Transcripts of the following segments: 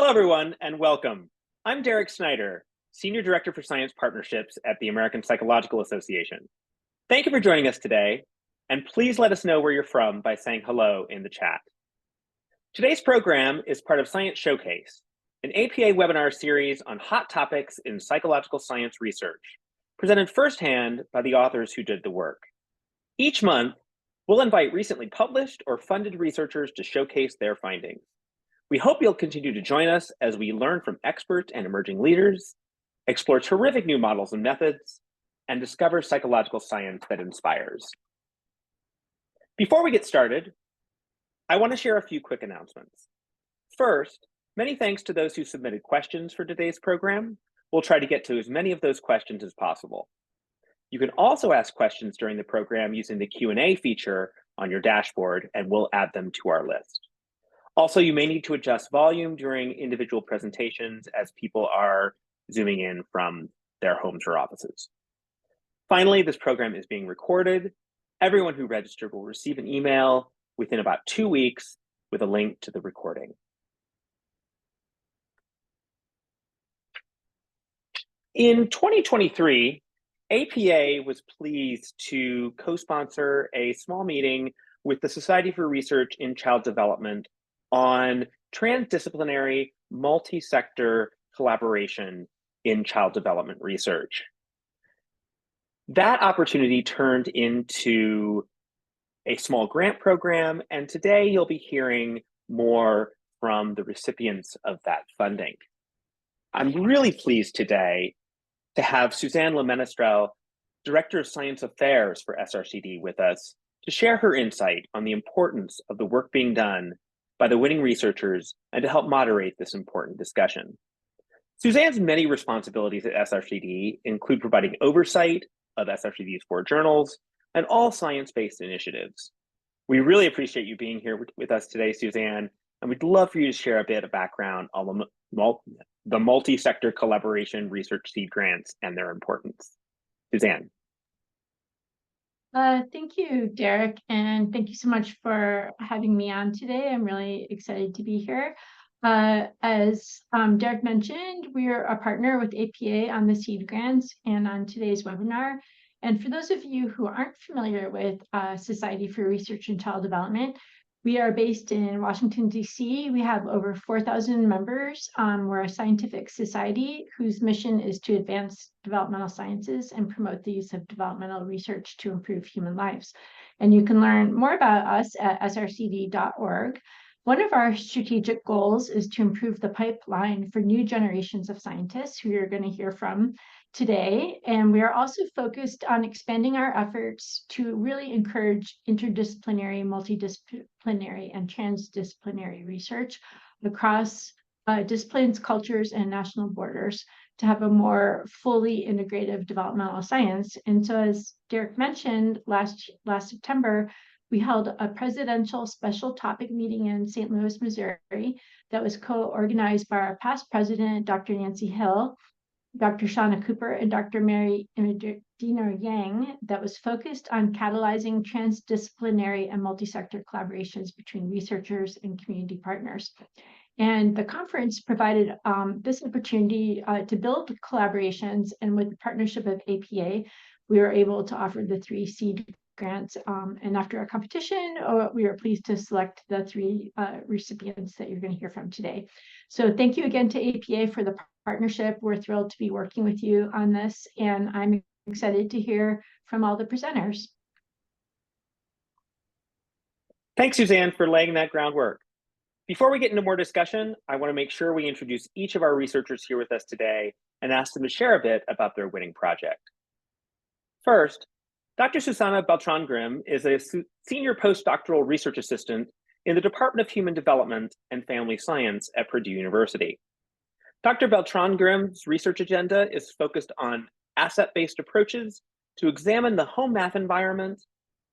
Hello, everyone, and welcome. I'm Derek Snyder, Senior Director for Science Partnerships at the American Psychological Association. Thank you for joining us today, and please let us know where you're from by saying hello in the chat. Today's program is part of Science Showcase, an APA webinar series on hot topics in psychological science research, presented firsthand by the authors who did the work. Each month, we'll invite recently published or funded researchers to showcase their findings. We hope you'll continue to join us as we learn from experts and emerging leaders, explore terrific new models and methods, and discover psychological science that inspires. Before we get started, I want to share a few quick announcements. First, many thanks to those who submitted questions for today's program. We'll try to get to as many of those questions as possible. You can also ask questions during the program using the Q&A feature on your dashboard, and we'll add them to our list. Also, you may need to adjust volume during individual presentations as people are zooming in from their homes or offices. Finally, this program is being recorded. Everyone who registered will receive an email within about 2 weeks with a link to the recording. In 2023, APA was pleased to co-sponsor a small meeting with the Society for Research in Child Development on transdisciplinary, multi-sector collaboration in child development research. That opportunity turned into a small grant program, and today you'll be hearing more from the recipients of that funding. I'm really pleased today to have Suzanne Lemenestrel, Director of Science Affairs for SRCD, with us to share her insight on the importance of the work being done by the winning researchers and to help moderate this important discussion. Suzanne's many responsibilities at SRCD include providing oversight of SRCD's 4 journals and all science-based initiatives. We really appreciate you being here with us today, Suzanne, and we'd love for you to share a bit of background on the multi-sector collaboration research seed grants and their importance. Suzanne. Thank you, Derek, and thank you so much for having me on today. I'm really excited to be here. As Derek mentioned, we're a partner with APA on the seed grants and on today's webinar. And for those of you who aren't familiar with Society for Research in Child Development, we are based in Washington, D.C. We have over 4,000 members. We're a scientific society whose mission is to advance developmental sciences and promote the use of developmental research to improve human lives. And you can learn more about us at srcd.org. One of our strategic goals is to improve the pipeline for new generations of scientists who you're going to hear from today. And we are also focused on expanding our efforts to really encourage interdisciplinary, multidisciplinary, and transdisciplinary research across disciplines, cultures, and national borders to have a more fully integrative developmental science. And so, as Derek mentioned, last September, we held a presidential special topic meeting in St. Louis, Missouri, that was co-organized by our past president, Dr. Nancy Hill, Dr. Shauna Cooper, and Dr. Mary Imedino Yang, that was focused on catalyzing transdisciplinary and multi-sector collaborations between researchers and community partners. And the conference provided this opportunity to build collaborations, and with the partnership of APA, we were able to offer the 3 seed grants. And after a competition, we were pleased to select the 3 recipients that you're going to hear from today. So thank you again to APA for the partnership. We're thrilled to be working with you on this, and I'm excited to hear from all the presenters. Thanks, Suzanne, for laying that groundwork. Before we get into more discussion, I want to make sure we introduce each of our researchers here with us today and ask them to share a bit about their winning project. First, Dr. Susana Beltran-Grimm is a senior postdoctoral research assistant in the Department of Human Development and Family Science at Purdue University. Dr. Beltran-Grimm's research agenda is focused on asset-based approaches to examine the home math environment,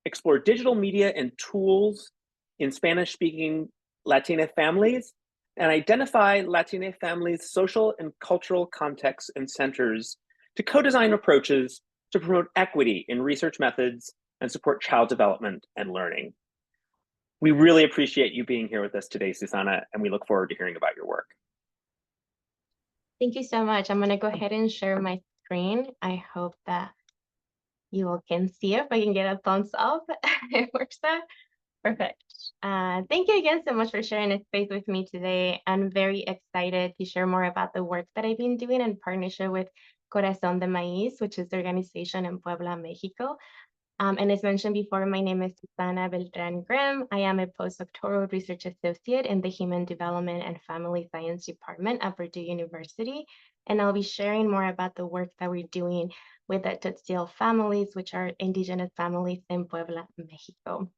explore digital media and tools in Spanish-speaking Latina families, and identify Latina families' social and cultural contexts and centers to co-design approaches to promote equity in research methods and support child development and learning. We really appreciate you being here with us today, Susana, and we look forward to hearing about your work. Thank you so much. I'm going to go ahead and share my screen. I hope that you all can see it. If I can get a thumbs up, it works out. Perfect. Thank you again so much for sharing this space with me today. I'm very excited to share more about the work that I've been doing in partnership with Corazón de Maíz, which is the organization in Puebla, Mexico. And as mentioned before, my name is Susana Beltran Grimm. I am a postdoctoral research associate in the Human Development and Family Science Department at Purdue University. And I'll be sharing more about the work that we're doing with the Tzotzil families, which are indigenous families in Puebla, Mexico.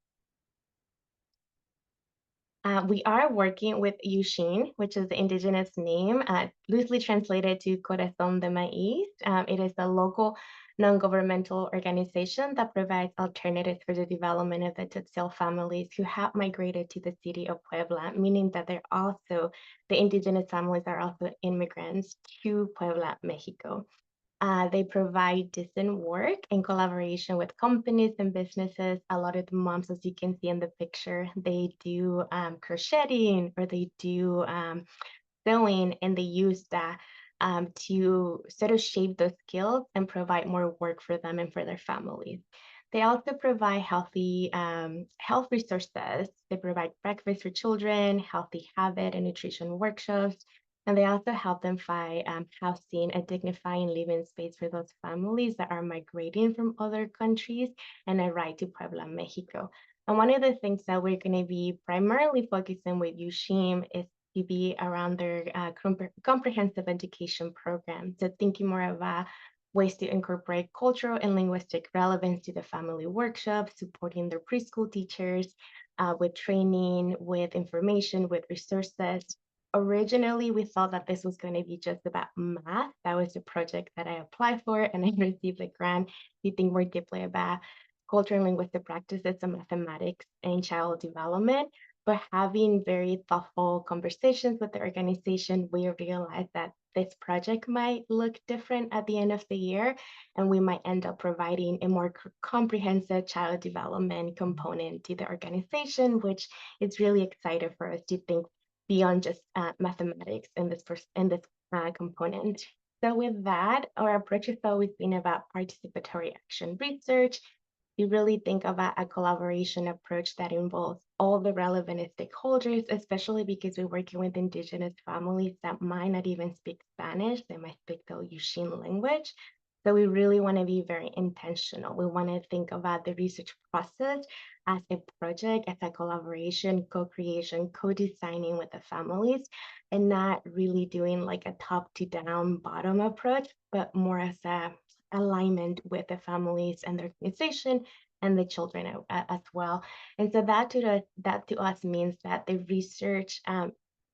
We are working with Yushin, which is the indigenous name, loosely translated to Corazón de Maíz. It is a local non-governmental organization that provides alternatives for the development of the Tzotzil families who have migrated to the city of Puebla, meaning that the indigenous families are also immigrants to Puebla, Mexico. They provide decent work in collaboration with companies and businesses. A lot of the moms, as you can see in the picture, they do crocheting or they do sewing, and they use that to sort of shape those skills and provide more work for them and for their families. They also provide health resources. They provide breakfast for children, healthy habit and nutrition workshops, and they also help them find housing, a dignifying living space for those families that are migrating from other countries and arrive to Puebla, Mexico. And one of the things that we're going to be primarily focusing with Yushim is to be around their comprehensive education program. So thinking more about ways to incorporate cultural and linguistic relevance to the family workshops, supporting their preschool teachers with training, with information, with resources. Originally, we thought that this was going to be just about math. That was the project that I applied for, and I received a grant to think more deeply about cultural and linguistic practices and mathematics and child development. But having very thoughtful conversations with the organization, we realized that this project might look different at the end of the year, and we might end up providing a more comprehensive child development component to the organization, which is really exciting for us to think beyond just mathematics in this component. So with that, our approach has always been about participatory action research. We really think about a collaboration approach that involves all the relevant stakeholders, especially because we're working with indigenous families that might not even speak Spanish. They might speak the Yushin language. So we really want to be very intentional. We want to think about the research process as a project, as a collaboration, co-creation, co-designing with the families, and not really doing like a top to down bottom approach, but more as a alignment with the families and the organization and the children as well. And so that to us means that the research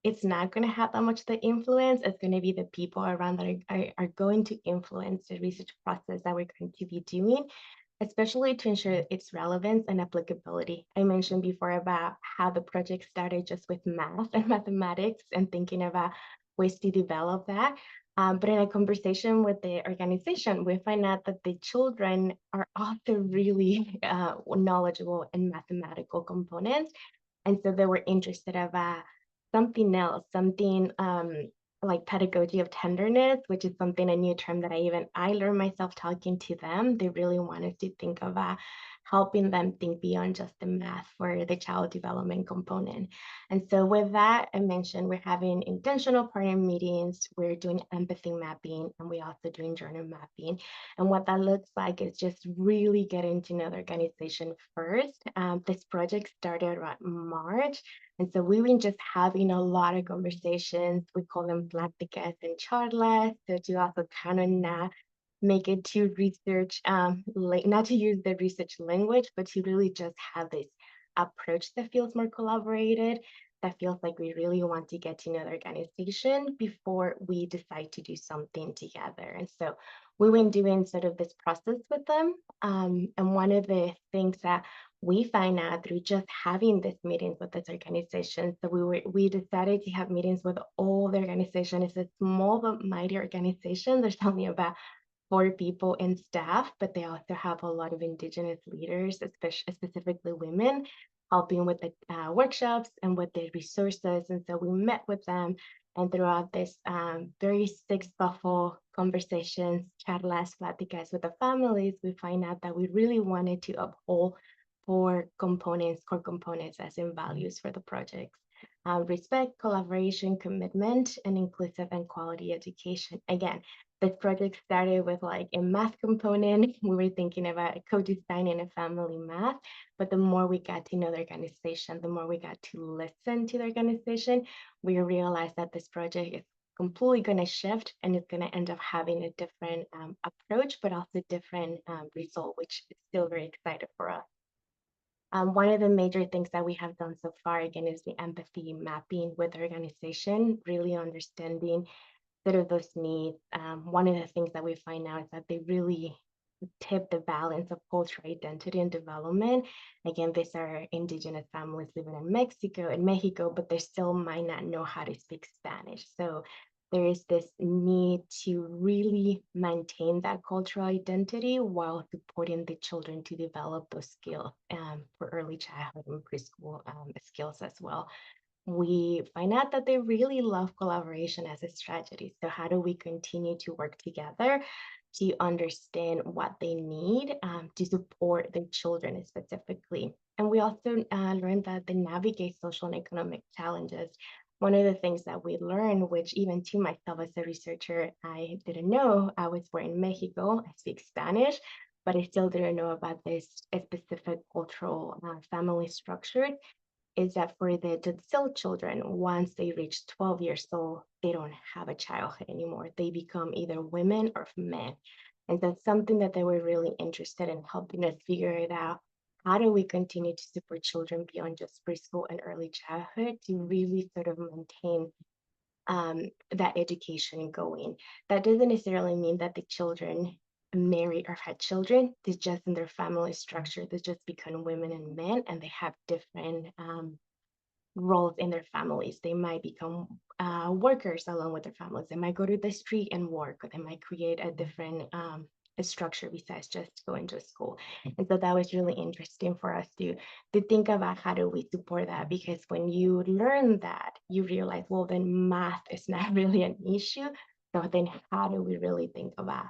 it's not going to have that much the influence. It's going to be the people around that are going to influence the research process that we're going to be doing, especially to ensure its relevance and applicability. I mentioned before about how the project started just with math and mathematics and thinking about ways to develop that. But in a conversation with the organization, we find out that the children are also really knowledgeable in mathematical components. And so they were interested about something else, something like pedagogy of tenderness, which is a new term that I learned myself talking to them. They really wanted to think about helping them think beyond just the math for the child development component. And so with that, I mentioned we're having intentional partner meetings, we're doing empathy mapping, and we're also doing journal mapping. And what that looks like is just really getting to know the organization first. This project started around March. And so we've been just having a lot of conversations. We call them pláticas and charlas. So to also kind of not make it too research, not to use the research language, but to really just have this approach that feels more collaborated, that feels like we really want to get to know the organization before we decide to do something together. And so we've been doing sort of this process with them. And one of the things that we find out through just having these meetings with this organization, so we decided to have meetings with all the organization. It's a small but mighty organization. There's only about 4 people in staff, but they also have a lot of indigenous leaders, especially specifically women, helping with the workshops and with the resources. And so we met with them And throughout this very successful conversations, charlas, pláticas with the families, we find out that we really wanted to uphold core components as in values for the projects. Respect, collaboration, commitment, and inclusive and quality education. Again, this project started with like a math component. We were thinking about co-designing a family math, but the more we got to know the organization, the more we got to listen to the organization, we realized that this project is completely going to shift and it's going to end up having a different approach, but also different result, which is still very excited for us. One of the major things that we have done so far, again, is the empathy mapping with the organization, really understanding sort of those needs. One of the things that we find out is that they really tip the balance of cultural identity and development. Again, these are indigenous families living in Mexico, but they still might not know how to speak Spanish. So there is this need to really maintain that cultural identity while supporting the children to develop those skills for early childhood and preschool skills as well. We find out that they really love collaboration as a strategy. So how do we continue to work together to understand what they need to support their children specifically? And we also learned that they navigate social and economic challenges. One of the things that we learned, which even to myself as a researcher, I didn't know, I was born in Mexico, I speak Spanish, but I still didn't know about this specific cultural family structure, is that for the Tzotzil children, once they reach 12 years old, they don't have a childhood anymore. They become either women or men. And that's something that they were really interested in helping us figure it out. How do we continue to support children beyond just preschool and early childhood to really sort of maintain that education going? That doesn't necessarily mean that the children marry or had children. They just in their family structure, they just become women and men, and they have different roles in their families. They might become workers along with their families. They might go to the street and work, or they might create a different a structure besides just going to school. And so that was really interesting for us to think about how do we support that, because when you learn that, you realize, well, then math is not really an issue. So then how do we really think about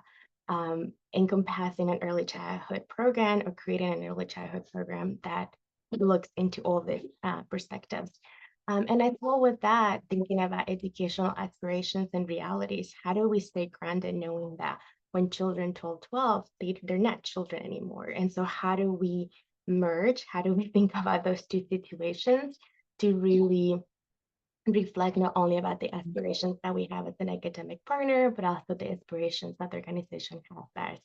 encompassing an early childhood program or creating an early childhood program that looks into all the perspectives. And as well with that, thinking about educational aspirations and realities, how do we stay grounded knowing that when children 12, they're not children anymore? And so how do we merge? How do we think about those two situations to really reflect not only about the aspirations that we have as an academic partner, but also the aspirations that the organization has as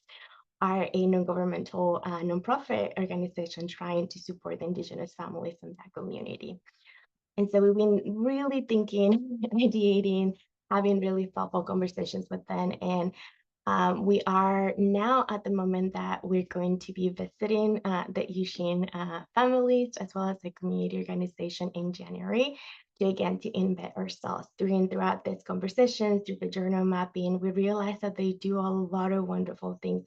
are a non-governmental nonprofit organization trying to support the indigenous families in that community. And so we've been really thinking, ideating, having really thoughtful conversations with them. And we are now at the moment that we're going to be visiting the Yushin families as well as the community organization in January to again to embed ourselves throughout these conversations, through the journal mapping. We realize that they do a lot of wonderful things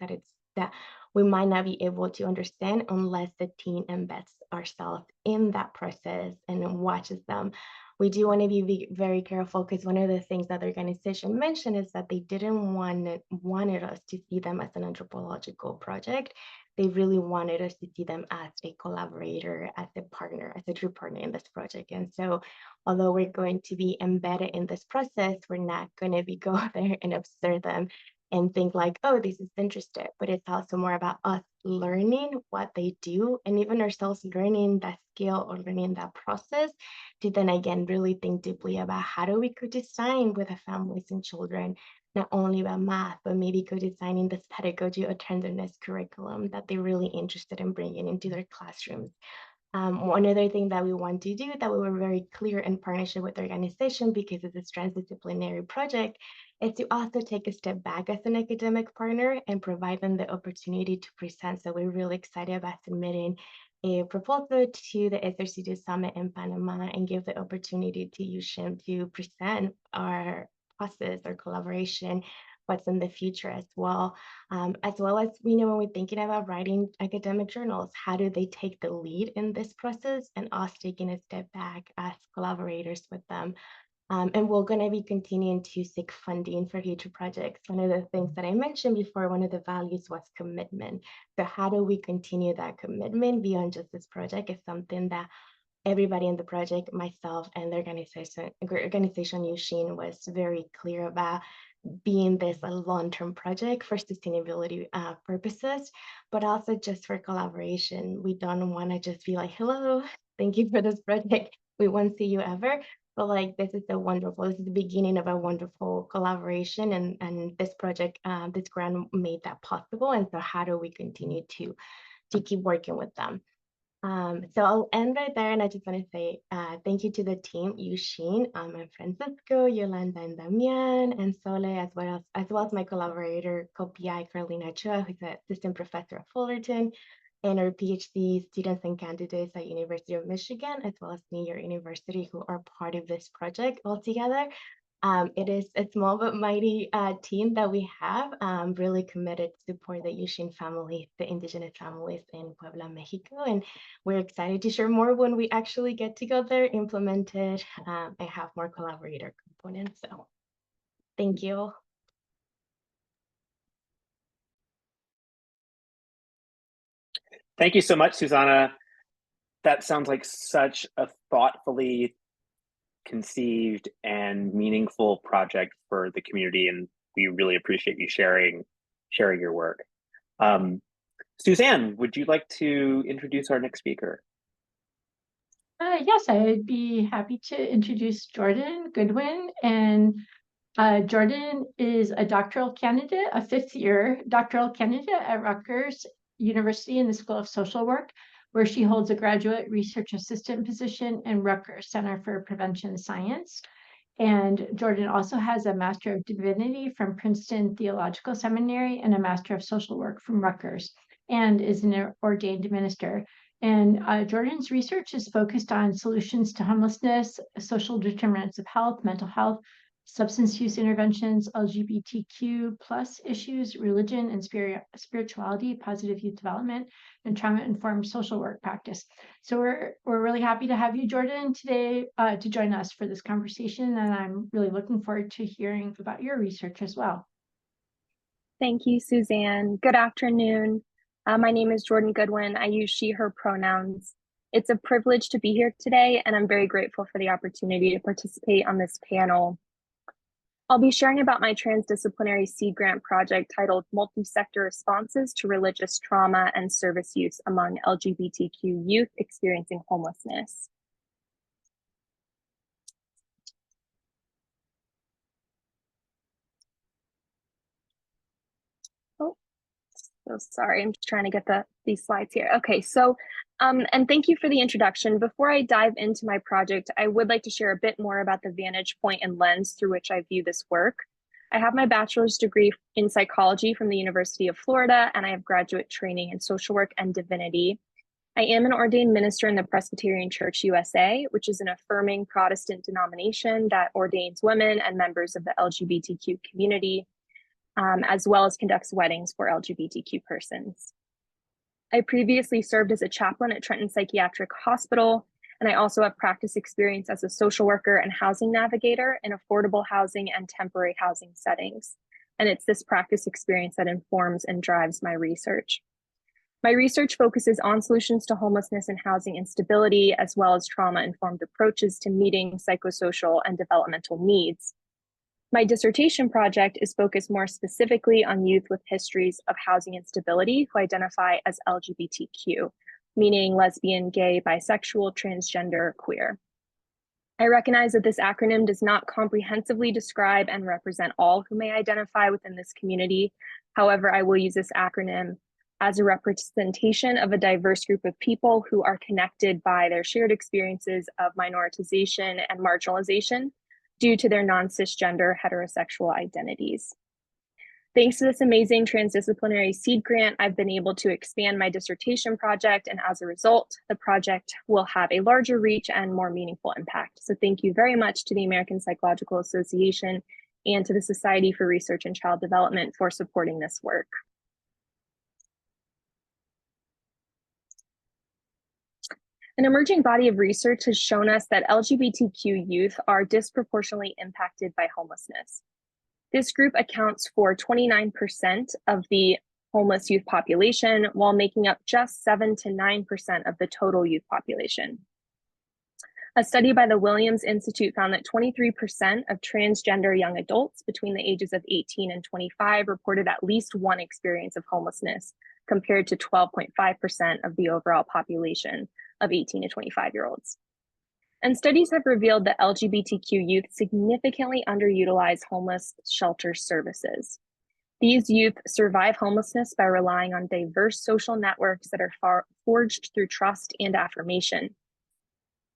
that we might not be able to understand unless the team embeds ourselves in that process and watches them. We do want to be very careful, because one of the things that the organization mentioned is that they didn't wanted us to see them as an anthropological project. They really wanted us to see them as a collaborator, as a partner, as a true partner in this project. And so although we're going to be embedded in this process, we're not going to be go there and observe them and think like, oh, this is interesting. But it's also more about us learning what they do, and even ourselves learning that skill or learning that process, to then again really think deeply about how do we co-design with the families and children, not only about math, but maybe co-designing this pedagogy or tenderness curriculum that they're really interested in bringing into their classrooms. One other thing that we want to do, that we were very clear in partnership with the organization, because it's a transdisciplinary project, is to also take a step back as an academic partner and provide them the opportunity to present. So we're really excited about submitting a proposal to the SRCD Summit in Panama and give the opportunity to USHIM to present our process or collaboration, what's in the future as well as we know when we're thinking about writing academic journals, how do they take the lead in this process, and us taking a step back as collaborators with them. And we're going to be continuing to seek funding for future projects. One of the things that I mentioned before, one of the values was commitment. So how do we continue that commitment beyond just this project is something that everybody in the project, myself and the organization Eugene, was very clear about, being this a long-term project for sustainability purposes, but also just for collaboration. We don't want to just be like, hello, thank you for this project, we won't see you ever. But like, this is this is the beginning of a wonderful collaboration, and this project, this grant made that possible. And so how do we continue to keep working with them? So I'll end right there, and I just want to say thank you to the team, Eugene, and Francisco, Yolanda, and Damian, and Sole, as well as my collaborator, co-PI Carolina Chua, who's an assistant professor at Fullerton, and our PhD students and candidates at University of Michigan, as well as New York University, who are part of this project altogether. It is a small but mighty team that we have, really committed to support the Eugene family, the indigenous families in Puebla, Mexico. And we're excited to share more when we actually get to go there, implement it, and have more collaborator components. So thank you. Thank you so much, Susanna. That sounds like such a thoughtfully conceived and meaningful project for the community, and we really appreciate you sharing your work. Suzanne, would you like to introduce our next speaker? Yes, I'd be happy to introduce Jordan Goodwin. And Jordan is a doctoral candidate, a fifth-year doctoral candidate at Rutgers University in the School of Social Work, where she holds a graduate research assistant position in Rutgers Center for Prevention Science. And Jordan also has a Master of Divinity from Princeton Theological Seminary and a Master of Social Work from Rutgers, and is an ordained minister. And Jordan's research is focused on solutions to homelessness, social determinants of health, mental health, substance use interventions, LGBTQ plus issues, religion and spirituality, positive youth development, and trauma-informed social work practice. So we're really happy to have you, Jordan, today to join us for this conversation, and I'm really looking forward to hearing about your research as well. Thank you, Suzanne. Good afternoon. My name is Jordan Goodwin. I use she, her pronouns. It's a privilege to be here today, and I'm very grateful for the opportunity to participate on this panel. I'll be sharing about my transdisciplinary seed grant project titled Multi-Sector Responses to Religious Trauma and Service Use Among LGBTQ Youth Experiencing Homelessness. So sorry, I'm just trying to get these slides here. Okay, so, and thank you for the introduction. Before I dive into my project, I would like to share a bit more about the vantage point and lens through which I view this work. I have my bachelor's degree in psychology from the University of Florida, and I have graduate training in social work and divinity. I am an ordained minister in the Presbyterian Church USA, which is an affirming Protestant denomination that ordains women and members of the LGBTQ community, as well as conducts weddings for LGBTQ persons. I previously served as a chaplain at Trenton Psychiatric Hospital, and I also have practice experience as a social worker and housing navigator in affordable housing and temporary housing settings. And it's this practice experience that informs and drives my research. My research focuses on solutions to homelessness and housing instability, as well as trauma-informed approaches to meeting psychosocial and developmental needs. My dissertation project is focused more specifically on youth with histories of housing instability who identify as LGBTQ, meaning lesbian, gay, bisexual, transgender, queer. I recognize that this acronym does not comprehensively describe and represent all who may identify within this community. However, I will use this acronym as a representation of a diverse group of people who are connected by their shared experiences of minoritization and marginalization due to their non-cisgender heterosexual identities. Thanks to this amazing transdisciplinary seed grant, I've been able to expand my dissertation project, and as a result, the project will have a larger reach and more meaningful impact. So thank you very much to the American Psychological Association and to the Society for Research in Child Development for supporting this work. An emerging body of research has shown us that LGBTQ youth are disproportionately impacted by homelessness. This group accounts for 29% of the homeless youth population, while making up just 7 to 9% of the total youth population. A study by the Williams Institute found that 23% of transgender young adults between the ages of 18 and 25 reported at least one experience of homelessness, compared to 12.5% of the overall population of 18 to 25-year-olds. And studies have revealed that LGBTQ youth significantly underutilize homeless shelter services. These youth survive homelessness by relying on diverse social networks that are forged through trust and affirmation.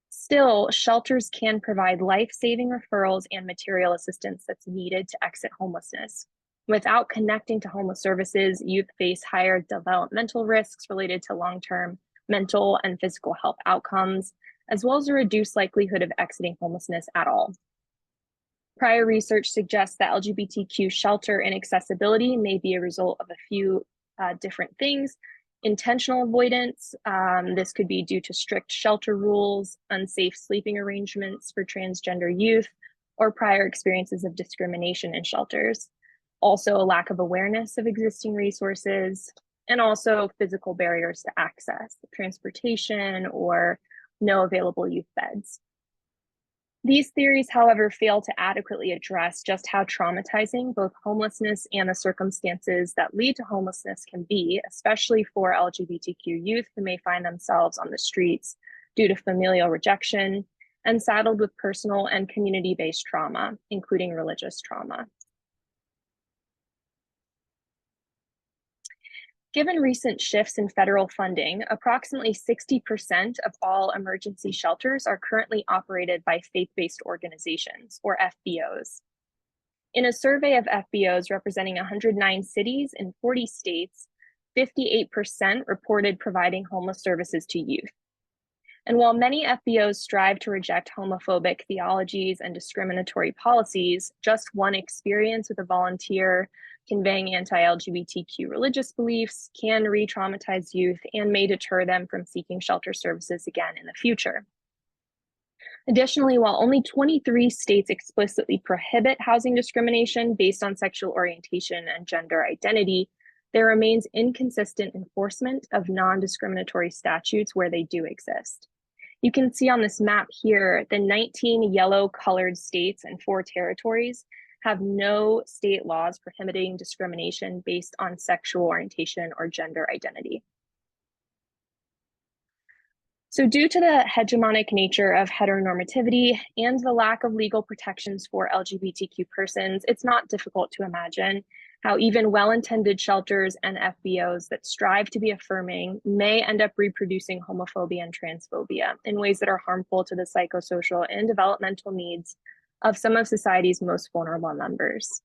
Still, shelters can provide life-saving referrals and material assistance that's needed to exit homelessness. Without connecting to homeless services, youth face higher developmental risks related to long-term mental and physical health outcomes, as well as a reduced likelihood of exiting homelessness at all. Prior research suggests that LGBTQ shelter inaccessibility may be a result of a few different things. Intentional avoidance, this could be due to strict shelter rules, unsafe sleeping arrangements for transgender youth, or prior experiences of discrimination in shelters. Also, a lack of awareness of existing resources, and also physical barriers to access, transportation, or no available youth beds. These theories, however, fail to adequately address just how traumatizing both homelessness and the circumstances that lead to homelessness can be, especially for LGBTQ youth who may find themselves on the streets due to familial rejection and saddled with personal and community-based trauma, including religious trauma. Given recent shifts in federal funding, approximately 60% of all emergency shelters are currently operated by faith-based organizations, or FBOs. In a survey of FBOs representing 109 cities in 40 states, 58% reported providing homeless services to youth. And while many FBOs strive to reject homophobic theologies and discriminatory policies, just one experience with a volunteer conveying anti-LGBTQ religious beliefs can re-traumatize youth and may deter them from seeking shelter services again in the future. Additionally, while only 23 states explicitly prohibit housing discrimination based on sexual orientation and gender identity, there remains inconsistent enforcement of non-discriminatory statutes where they do exist. You can see on this map here, the 19 yellow colored states and 4 territories have no state laws prohibiting discrimination based on sexual orientation or gender identity. So due to the hegemonic nature of heteronormativity and the lack of legal protections for LGBTQ persons, it's not difficult to imagine how even well-intended shelters and FBOs that strive to be affirming may end up reproducing homophobia and transphobia in ways that are harmful to the psychosocial and developmental needs of some of society's most vulnerable members.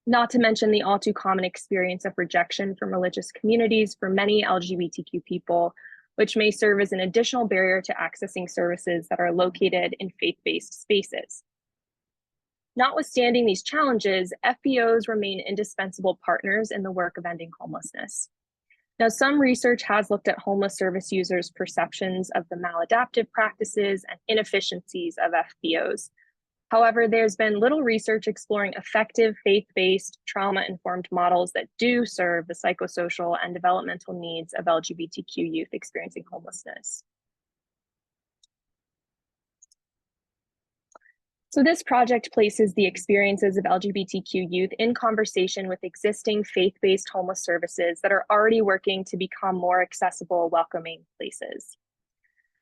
Not to mention the all too common experience of rejection from religious communities for many LGBTQ people, which may serve as an additional barrier to accessing services that are located in faith-based spaces. Notwithstanding these challenges, FBOs remain indispensable partners in the work of ending homelessness. Now, some research has looked at homeless service users' perceptions of the maladaptive practices and inefficiencies of FBOs. However, there's been little research exploring effective faith-based, trauma-informed models that do serve the psychosocial and developmental needs of LGBTQ youth experiencing homelessness. So this project places the experiences of LGBTQ youth in conversation with existing faith-based homeless services that are already working to become more accessible, welcoming places.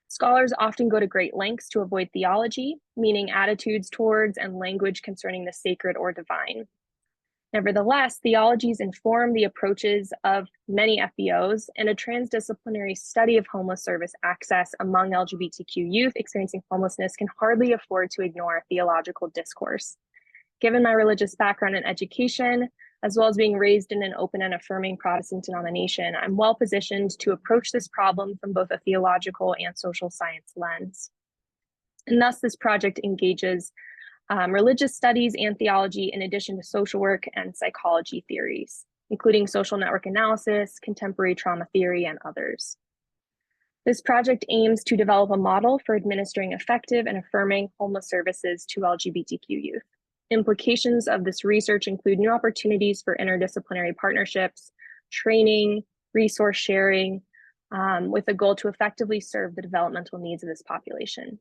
Scholars often go to great lengths to avoid theology, meaning attitudes towards and language concerning the sacred or divine. Nevertheless, theologies inform the approaches of many FBOs, and a transdisciplinary study of homeless service access among LGBTQ youth experiencing homelessness can hardly afford to ignore theological discourse. Given my religious background and education, as well as being raised in an open and affirming Protestant denomination, I'm well positioned to approach this problem from both a theological and social science lens. And thus, this project engages religious studies and theology in addition to social work and psychology theories, including social network analysis, contemporary trauma theory, and others. This project aims to develop a model for administering effective and affirming homeless services to LGBTQ youth. Implications of this research include new opportunities for interdisciplinary partnerships, training, resource sharing, with a goal to effectively serve the developmental needs of this population.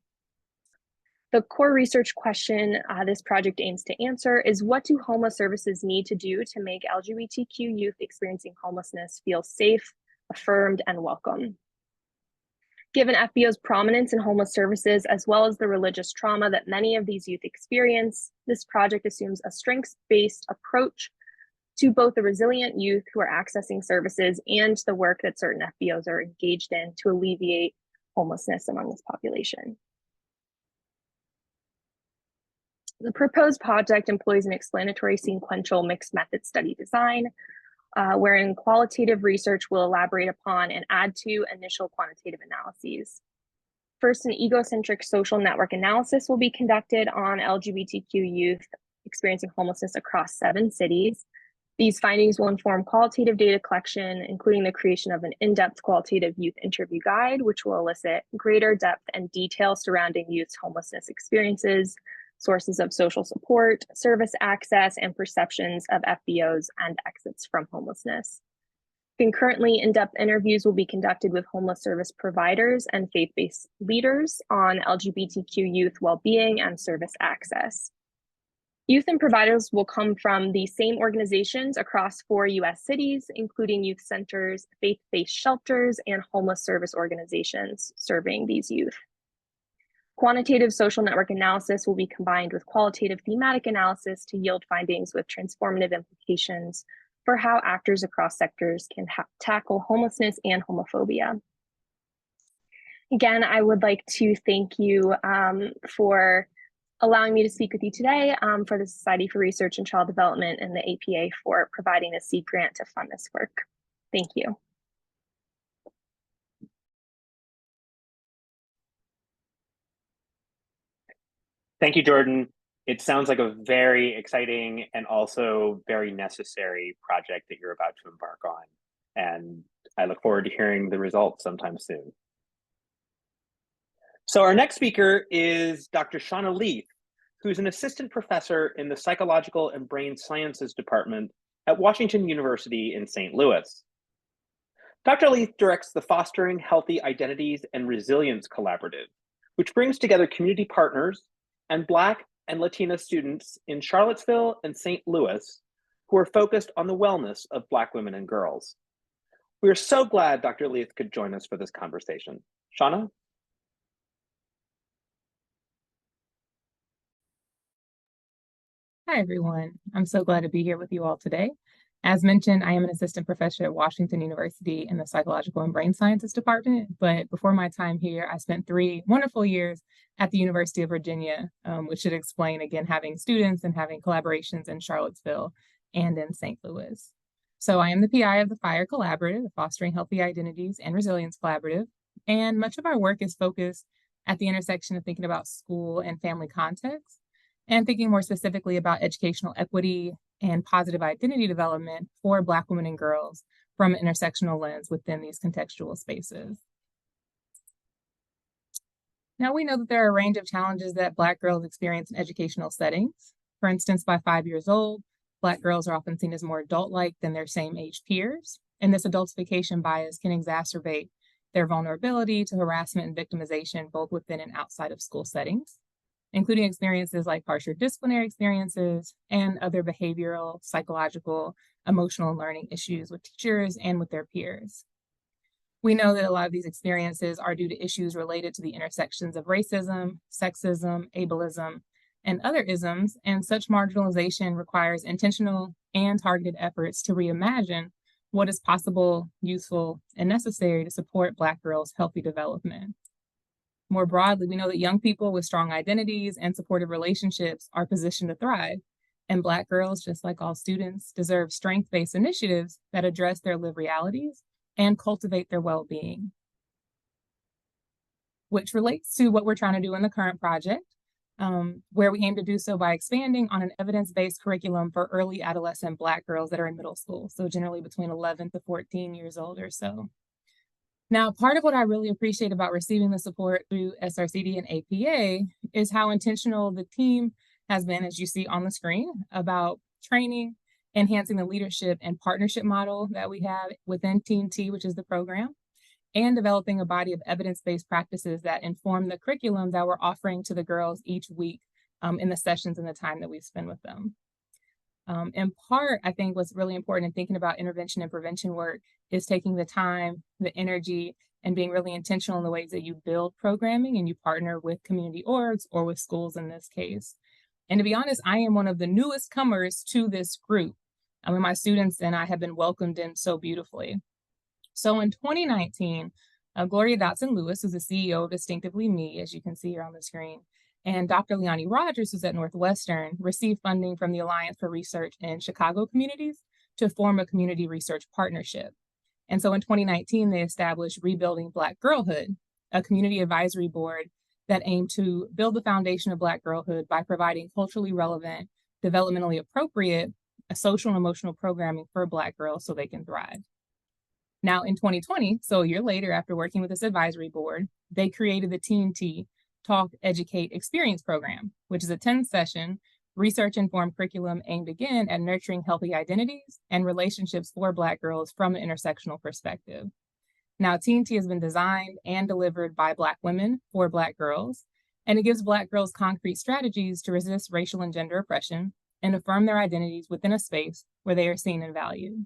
The core research question this project aims to answer is, what do homeless services need to do to make LGBTQ youth experiencing homelessness feel safe, affirmed, and welcome? Given FBO's prominence in homeless services, as well as the religious trauma that many of these youth experience, this project assumes a strengths-based approach to both the resilient youth who are accessing services and the work that certain FBOs are engaged in to alleviate homelessness among this population. The proposed project employs an explanatory sequential mixed method study design, wherein qualitative research will elaborate upon and add to initial quantitative analyses. First, an egocentric social network analysis will be conducted on LGBTQ youth experiencing homelessness across 7 cities. These findings will inform qualitative data collection, including the creation of an in-depth qualitative youth interview guide, which will elicit greater depth and detail surrounding youth's homelessness experiences, sources of social support, service access, and perceptions of FBOs and exits from homelessness. Concurrently, in-depth interviews will be conducted with homeless service providers and faith-based leaders on LGBTQ youth well-being and service access. Youth and providers will come from the same organizations across 4 US cities, including youth centers, faith-based shelters, and homeless service organizations serving these youth. Quantitative social network analysis will be combined with qualitative thematic analysis to yield findings with transformative implications for how actors across sectors can tackle homelessness and homophobia. Again, I would like to thank you for allowing me to speak with you today, for the Society for Research and Child Development and the APA for providing a seed grant to fund this work. Thank you. Thank you, Jordan. It sounds like a very exciting and also very necessary project that you're about to embark on. And I look forward to hearing the results sometime soon. So our next speaker is Dr. Shauna Leith, who's an assistant professor in the Psychological and Brain Sciences Department at Washington University in St. Louis. Dr. Leith directs the Fostering Healthy Identities and Resilience Collaborative, which brings together community partners and Black and Latina students in Charlottesville and St. Louis who are focused on the wellness of Black women and girls. We are so glad Dr. Leith could join us for this conversation. Shauna? Hi, everyone. I'm so glad to be here with you all today. As mentioned, I am an assistant professor at Washington University in the Psychological and Brain Sciences Department, but before my time here, I spent 3 wonderful years at the University of Virginia, which should explain, again, having students and having collaborations in Charlottesville and in St. Louis. So I am the PI of the FIRE Collaborative, the Fostering Healthy Identities and Resilience Collaborative, and much of our work is focused at the intersection of thinking about school and family context, and thinking more specifically about educational equity and positive identity development for Black women and girls from an intersectional lens within these contextual spaces. Now, we know that there are a range of challenges that Black girls experience in educational settings. For instance, by 5 years old, Black girls are often seen as more adult-like than their same-age peers, and this adultification bias can exacerbate their vulnerability to harassment and victimization both within and outside of school settings, including experiences like harsher disciplinary experiences and other behavioral, psychological, emotional, and learning issues with teachers and with their peers. We know that a lot of these experiences are due to issues related to the intersections of racism, sexism, ableism, and other isms, and such marginalization requires intentional and targeted efforts to reimagine what is possible, useful, and necessary to support Black girls' healthy development. More broadly, we know that young people with strong identities and supportive relationships are positioned to thrive, and Black girls, just like all students, deserve strength-based initiatives that address their lived realities and cultivate their well-being, which relates to what we're trying to do in the current project, where we aim to do so by expanding on an evidence-based curriculum for early adolescent Black girls that are in middle school, so generally between 11 to 14 years old or so. Now, part of what I really appreciate about receiving the support through SRCD and APA is how intentional the team has been, as you see on the screen, about training, enhancing the leadership and partnership model that we have within TNT, which is the program, and developing a body of evidence-based practices that inform the curriculum that we're offering to the girls each week in the sessions and the time that we spend with them. In part, I think what's really important in thinking about intervention and prevention work is taking the time, the energy, and being really intentional in the ways that you build programming and you partner with community orgs or with schools in this case. And to be honest, I am one of the newest comers to this group. I mean, my students and I have been welcomed in so beautifully. So in 2019, Gloria Dotson-Lewis, who's the CEO of Distinctively Me, as you can see here on the screen, and Dr. Leonie Rogers, who's at Northwestern, received funding from the Alliance for Research in Chicago Communities to form a community research partnership. And so in 2019, they established Rebuilding Black Girlhood, a community advisory board that aimed to build the foundation of Black girlhood by providing culturally relevant, developmentally appropriate, social and emotional programming for Black girls so they can thrive. Now in 2020, so a year later, after working with this advisory board, they created the TNT Talk, Educate, Experience program, which is a 10-session research-informed curriculum aimed again at nurturing healthy identities and relationships for Black girls from an intersectional perspective. Now, TNT has been designed and delivered by Black women for Black girls, and it gives Black girls concrete strategies to resist racial and gender oppression and affirm their identities within a space where they are seen and valued.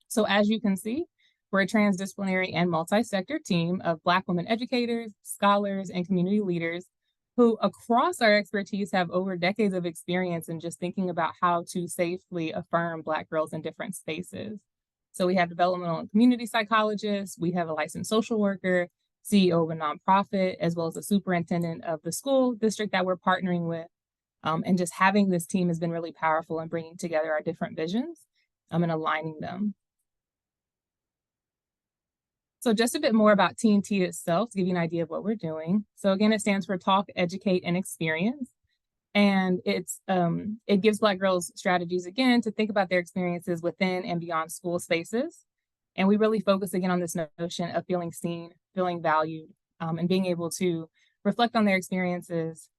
So as you can see, we're a transdisciplinary and multi-sector team of Black women educators, scholars, and community leaders who across our expertise have over decades of experience in just thinking about how to safely affirm Black girls in different spaces. So we have developmental and community psychologists, we have a licensed social worker, CEO of a nonprofit, as well as a superintendent of the school district that we're partnering with. And just having this team has been really powerful in bringing together our different visions and aligning them. So just a bit more about TNT itself to give you an idea of what we're doing. So again, it stands for Talk, Educate, and Experience. And it gives Black girls strategies, again, to think about their experiences within and beyond school spaces. And we really focus again on this notion of feeling seen, feeling valued, and being able to reflect on their experiences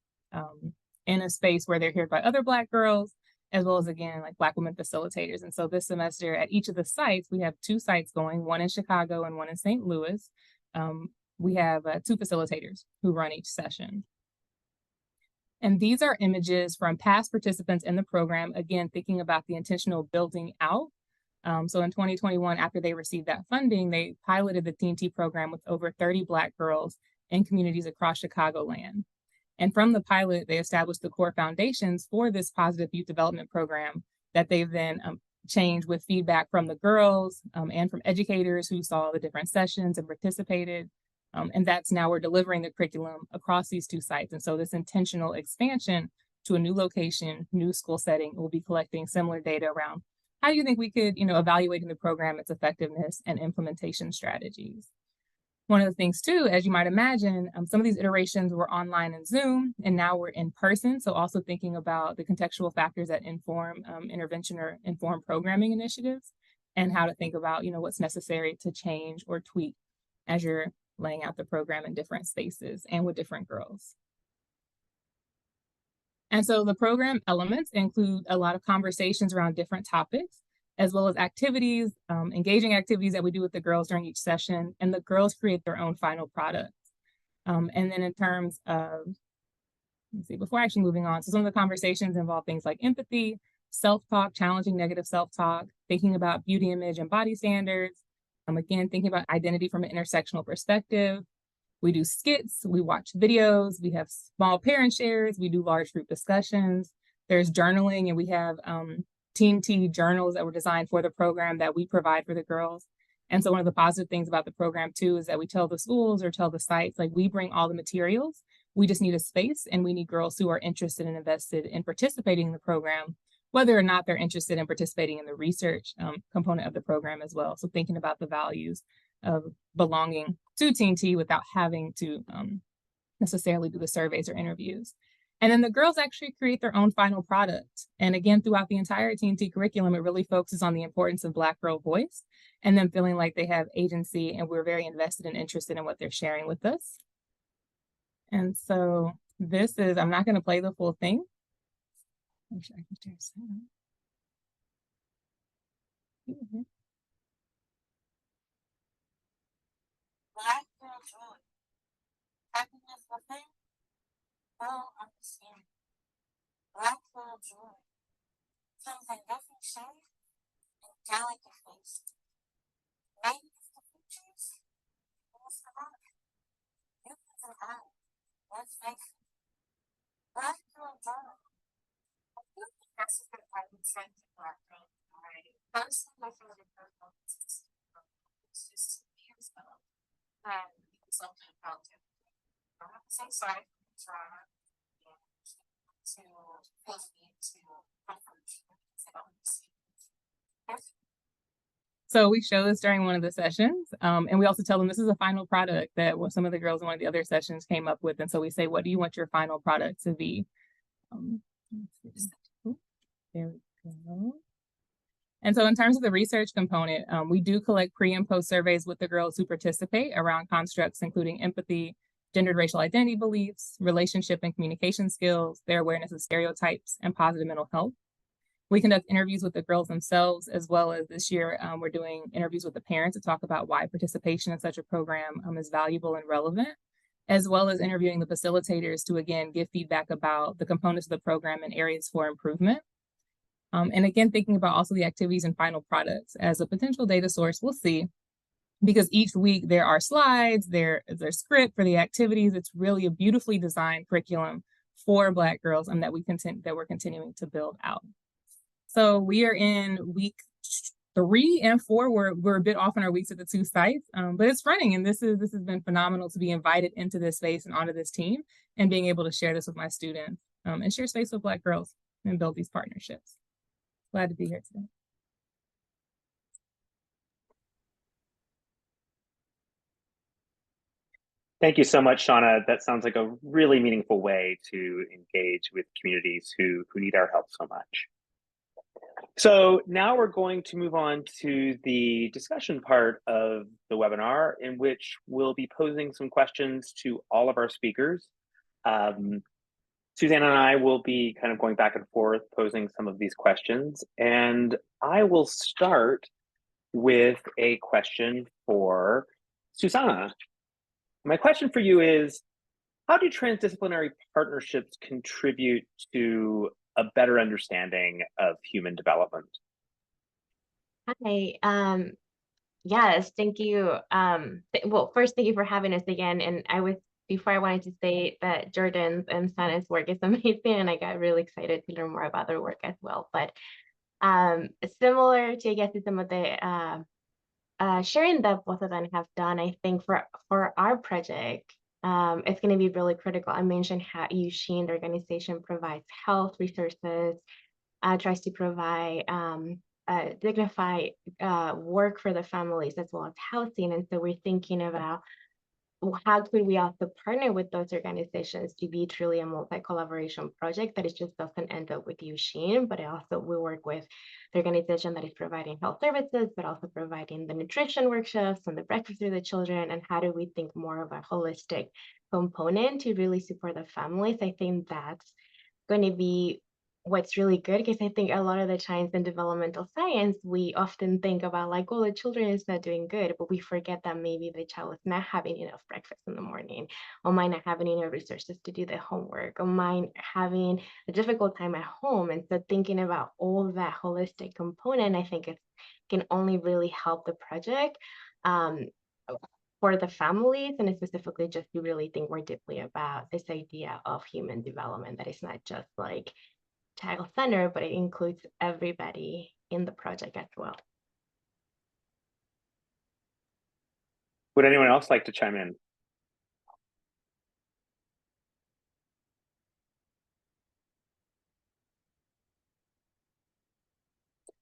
in a space where they're heard by other Black girls, as well as, again, like Black women facilitators. And so this semester at each of the sites, we have 2 sites going, one in Chicago and one in St. Louis. We have 2 facilitators who run each session. And these are images from past participants in the program, again, thinking about the intentional building out. So in 2021, after they received that funding, they piloted the TNT program with over 30 Black girls in communities across Chicagoland. And from the pilot, they established the core foundations for this positive youth development program that they've then changed with feedback from the girls and from educators who saw the different sessions and participated. And that's now we're delivering the curriculum across these 2 sites. And so this intentional expansion to a new location, new school setting, will be collecting similar data around how do you think we could, evaluating the program, its effectiveness and implementation strategies. One of the things too, as you might imagine, some of these iterations were online and Zoom, and now we're in person. So also thinking about the contextual factors that inform intervention or inform programming initiatives, and how to think about, what's necessary to change or tweak as you're laying out the program in different spaces and with different girls. And so the program elements include a lot of conversations around different topics, as well as activities, engaging activities that we do with the girls during each session, and the girls create their own final products. And then in terms of, before actually moving on, so some of the conversations involve things like empathy, self-talk, challenging negative self-talk, thinking about beauty image and body standards, again, thinking about identity from an intersectional perspective. We do skits, we watch videos, we have small parent shares, we do large group discussions, there's journaling, and we have TNT journals that were designed for the program that we provide for the girls. And so one of the positive things about the program too is that we tell the schools or tell the sites, like, we bring all the materials, we just need a space, and we need girls who are interested and invested in participating in the program, whether or not they're interested in participating in the research component of the program as well. So thinking about the values of belonging to TNT without having to necessarily do the surveys or interviews. And then the girls actually create their own final product. And again, throughout the entire TNT curriculum, it really focuses on the importance of Black girl voice and them feeling like they have agency, and we're very invested and interested in what they're sharing with us. And so this is, I'm not going to play the full thing. Make sure I can share some. Black girl joy. Happiness within, no understanding. Black girl joy. Comes in different shades and delicate faces. Maybe it's the features, or it's the heart. You can survive. Let's face it. Black girl joy. I think that's a good part of the Black girl already. Honestly, my favorite girl is just 2 years ago. Something about it. I have to say sorry for the trauma to push me to comfort. So we show this during one of the sessions, and we also tell them this is a final product that some of the girls in one of the other sessions came up with. And so we say, what do you want your final product to be? There we go. And so in terms of the research component, we do collect pre and post surveys with the girls who participate around constructs, including empathy, gendered racial identity beliefs, relationship and communication skills, their awareness of stereotypes, and positive mental health. We conduct interviews with the girls themselves, as well as this year, we're doing interviews with the parents to talk about why participation in such a program is valuable and relevant, as well as interviewing the facilitators to, again, give feedback about the components of the program and areas for improvement. And again, thinking about also the activities and final products as a potential data source, we'll see, because each week there are slides, there's script for the activities. It's really a beautifully designed curriculum for Black girls and that we're continuing to build out. So we are in week 3 and 4. We're a bit off on our weeks at the 2 sites, but it's running, and this has been phenomenal to be invited into this space and onto this team and being able to share this with my students and share space with Black girls and build these partnerships. Glad to be here today. Thank you so much, Shauna. That sounds like a really meaningful way to engage with communities who need our help so much. So now we're going to move on to the discussion part of the webinar, in which we'll be posing some questions to all of our speakers. Suzanne and I will be kind of going back and forth posing some of these questions, and I will start with a question for Susanna. My question for you is, how do transdisciplinary partnerships contribute to a better understanding of human development? Hi, yes, thank you. Well, first, thank you for having us again. And before I wanted to say that Jordan's and Sana's work is amazing, and I got really excited to learn more about their work as well. But similar to, I guess, some of the sharing that both of them have done, I think for our project, it's going to be really critical. I mentioned how Eugene, the organization, provides health resources, tries to provide dignified work for the families as well as housing. And so we're thinking about how could we also partner with those organizations to be truly a multi-collaboration project that it just doesn't end up with Eugene, but it also will work with the organization that is providing health services, but also providing the nutrition workshops and the breakfast for the children. And how do we think more of a holistic component to really support the families? I think that's going to be what's really good, because I think a lot of the times in developmental science, we often think about like, oh, the children is not doing good, but we forget that maybe the child is not having enough breakfast in the morning, or might not having enough resources to do the homework, or might having a difficult time at home. And so thinking about all that holistic component, I think it can only really help the project for the families, and specifically just to really think more deeply about this idea of human development, that it's not just like child center, but it includes everybody in the project as well. Would anyone else like to chime in?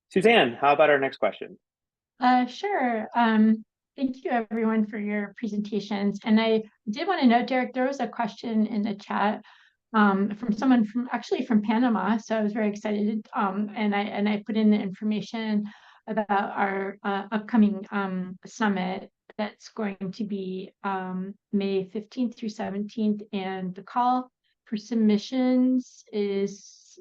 Suzanne, how about our next question? Sure. Thank you everyone for your presentations. And I did want to note, Derek, there was a question in the chat from someone from Panama. So I was very excited. And I put in the information about our upcoming summit that's going to be May 15th through 17th. And the call for submissions is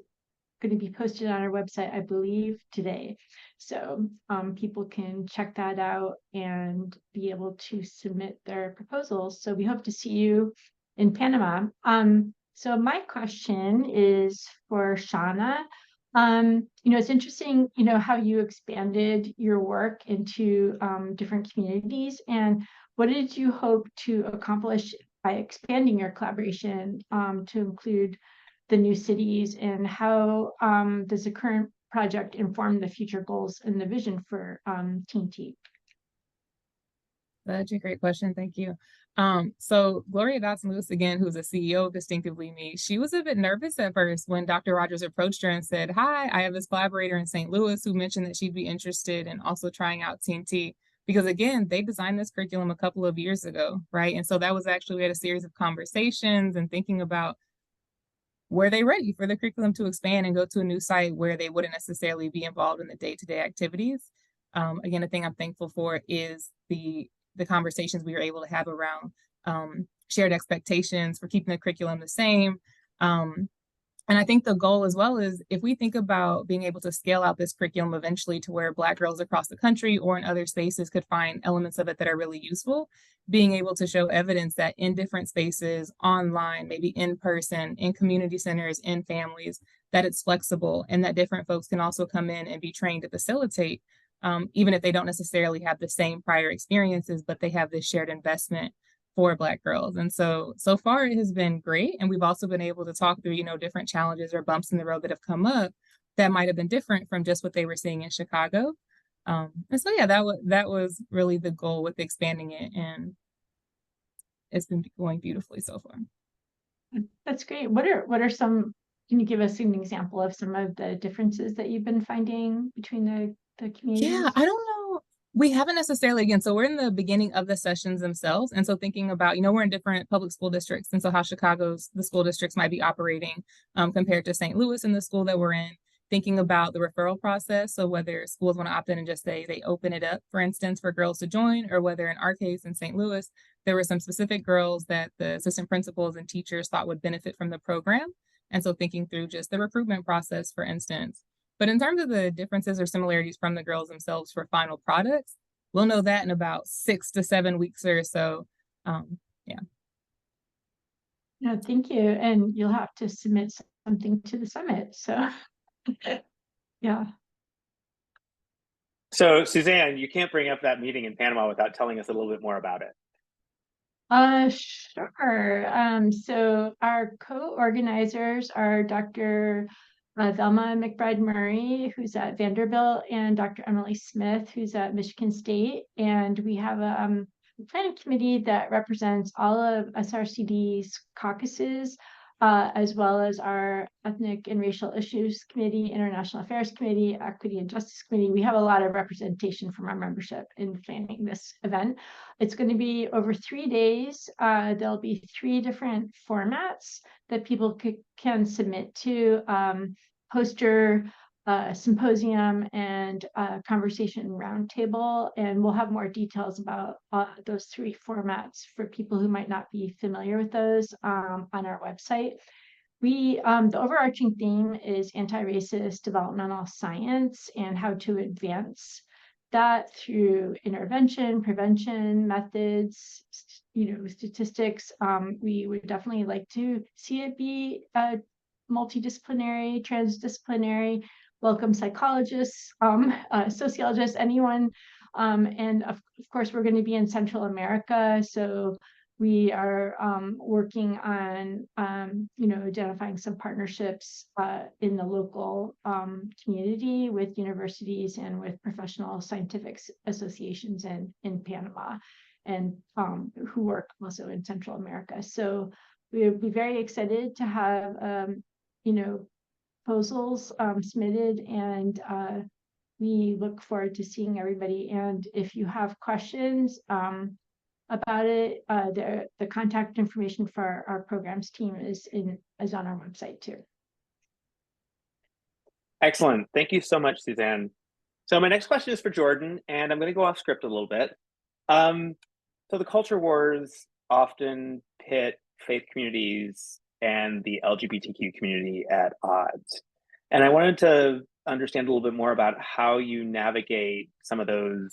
going to be posted on our website, I believe, today. So people can check that out and be able to submit their proposals. So we hope to see you in Panama. So my question is for Shauna. It's interesting, how you expanded your work into different communities, and what did you hope to accomplish by expanding your collaboration to include the new cities, and how does the current project inform the future goals and the vision for Teen T? That's a great question. Thank you. So Gloria Dodson-Lewis, again, who's a CEO of Distinctively Me, she was a bit nervous at first when Dr. Rogers approached her and said, "Hi, I have this collaborator in St. Louis who mentioned that she'd be interested in also trying out Teen T." Because again, they designed this curriculum a couple of years ago, right? And so that was actually, we had a series of conversations and thinking about, were they ready for the curriculum to expand and go to a new site where they wouldn't necessarily be involved in the day-to-day activities? Again, the thing I'm thankful for is the conversations we were able to have around shared expectations for keeping the curriculum the same. And I think the goal as well is, if we think about being able to scale out this curriculum eventually to where Black girls across the country or in other spaces could find elements of it that are really useful, being able to show evidence that in different spaces, online, maybe in person, in community centers, in families, that it's flexible and that different folks can also come in and be trained to facilitate, even if they don't necessarily have the same prior experiences, but they have this shared investment for Black girls. And so far it has been great. And we've also been able to talk through, different challenges or bumps in the road that have come up that might have been different from just what they were seeing in Chicago. And so, yeah, that was really the goal with expanding it. And it's been going beautifully so far. That's great. What are some, can you give us an example of some of the differences that you've been finding between the communities? Yeah, I don't know. We haven't necessarily, again, so we're in the beginning of the sessions themselves. And so thinking about, we're in different public school districts. And so how the school districts might be operating compared to St. Louis and the school that we're in, thinking about the referral process. So whether schools want to opt in and just say they open it up, for instance, for girls to join, or whether in our case in St. Louis, there were some specific girls that the assistant principals and teachers thought would benefit from the program. And so thinking through just the recruitment process, for instance. But in terms of the differences or similarities from the girls themselves for final products, we'll know that in about 6 to 7 weeks or so. Yeah. No, thank you. And you'll have to submit something to the summit. So, yeah. So, Suzanne, you can't bring up that meeting in Panama without telling us a little bit more about it. Sure. So our co-organizers are Dr. Velma McBride Murray, who's at Vanderbilt, and Dr. Emily Smith, who's at Michigan State. And we have a planning committee that represents all of SRCD's caucuses, as well as our Ethnic and Racial Issues Committee, International Affairs Committee, Equity and Justice Committee. We have a lot of representation from our membership in planning this event. It's going to be over 3 days. There'll be 3 different formats that people can submit to: poster, symposium, and conversation roundtable. And we'll have more details about those 3 formats for people who might not be familiar with those on our website. The overarching theme is anti-racist developmental science and how to advance that through intervention, prevention, methods, statistics. We would definitely like to see it be multidisciplinary, transdisciplinary, welcome psychologists, sociologists, anyone. And of course, we're going to be in Central America. So we are working on, identifying some partnerships in the local community with universities and with professional scientific associations in Panama, and who work also in Central America. So we'll be very excited to have, proposals submitted, and we look forward to seeing everybody. And if you have questions, about it, the contact information for our programs team is on our website too. Excellent. Thank you so much, Suzanne. So my next question is for Jordan, and I'm going to go off script a little bit. So the culture wars often pit faith communities and the LGBTQ community at odds. And I wanted to understand a little bit more about how you navigate some of those